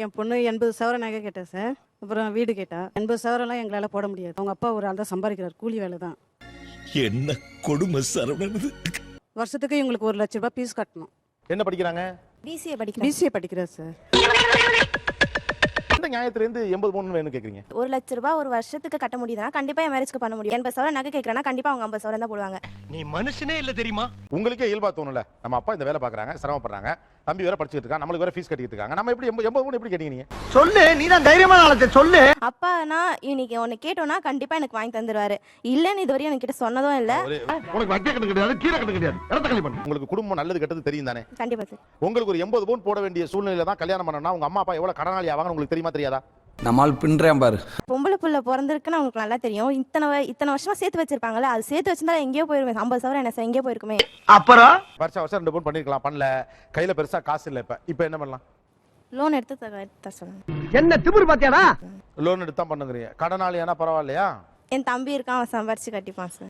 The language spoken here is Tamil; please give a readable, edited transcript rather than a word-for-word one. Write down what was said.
என் பொண்ணு 80 சவரம் நகை கேட்டா சார். அப்புறம் வீடு கேட்டா. 80 சவரம்லாம் எங்களால் போட முடியாது. அவங்க அப்பா ஒரு ஆள் தான் சம்பாதிக்கிறார், கூலி வேலை தான். என்ன கொடுமை சரவணன். வருஷத்துக்கு இவங்களுக்கு 1 லட்ச ரூபாய் ஃபீஸ் கட்டணும். என்ன படிக்கிறாங்க? பிசிஏ படிக்கிறார் சார். இந்த நியாயத்திலேருந்து 80 பவுன் வேணும் கேக்குறீங்க? 1 லட்ச ரூபாய் ஒரு வருஷத்துக்கு கட்ட முடியுதுன்னா கண்டிப்பா என் மேரேஜ்க்கு பண்ண முடியும். 80 சவரம் நகை கேட்கறேன்னா கண்டிப்பா அவங்க 50 சவரம் தான் போடுவாங்க. நீ மனுஷனே இல்ல தெரியுமா? உங்களுக்கே இயல்பா தோணும்ல, நம்ம அப்பா இந்த வேலை பாக்குறாங்க, சிரமப்படுறாங்க, தம்பி வேற படிச்சுட்டு இருக்காங்க, நம்மளுக்கு வேற ஃபீஸ் கட்டிட்டு இருக்காங்க, நம்ம எப்படி 80 பவுன் எப்படி கேட்டீங்க நீங்க? சொல்லு, நீ தான் தைரியமான ஆளத்தை சொல்லு. அப்பானா இன்னைக்கு ஒன்னு கேட்டோம்னா கண்டிப்பா எனக்கு வாங்கி தந்துருவாரு. இல்லன்னு இதுவரையும் என்கிட்ட சொன்னதும் இல்ல. உனக்கு வட்டிய கட்டு கிடையாது, கீரை கட்டு கிடையாது. இடத்த களி பண்ணு. உங்களுக்கு குடும்பம் நல்லது கெட்டது தெரியும் தானே? கண்டிப்பா சார். உங்களுக்கு ஒரு 80 பவுன் போட வேண்டிய சூழ்நிலையில தான் கல்யாணம் பண்ணணும்னா உங்க அம்மா அப்பா எவ்வளவு கடனாளி ஆவாங்கன்னு உங்களுக்கு தெரியுமா தெரியாதா? நம்மால் பின்றேன் பாரு. பொம்பளை புள்ள பிறந்திருக்குன்னு அவங்களுக்கு நல்லா தெரியும். இத்தனை வருஷமா சேர்த்து வச்சிருப்பாங்கல்ல, அது சேர்த்து வச்சிருந்தா எங்கேயோ போயிருமே. 50 சவரம் என்ன சார் எங்கேயோ போயிருக்குமே. அப்புறம் வருஷம் 2 பவுன் பண்ணிருக்கலாம், பண்ணல. கையில பெருசா காசு இல்ல. இப்ப என்ன பண்ணலாம்? லோன் எடுத்து சொல்லுங்க. என்ன திமிரு பாத்தியாடா? லோன் எடுத்து தான் பண்ணுங்கறீங்க. கடனாளியானா பரவாயில்லையா? என் தம்பி இருக்கான், அவன் சம்பாரிச்சு கட்டிப்பான் சார்.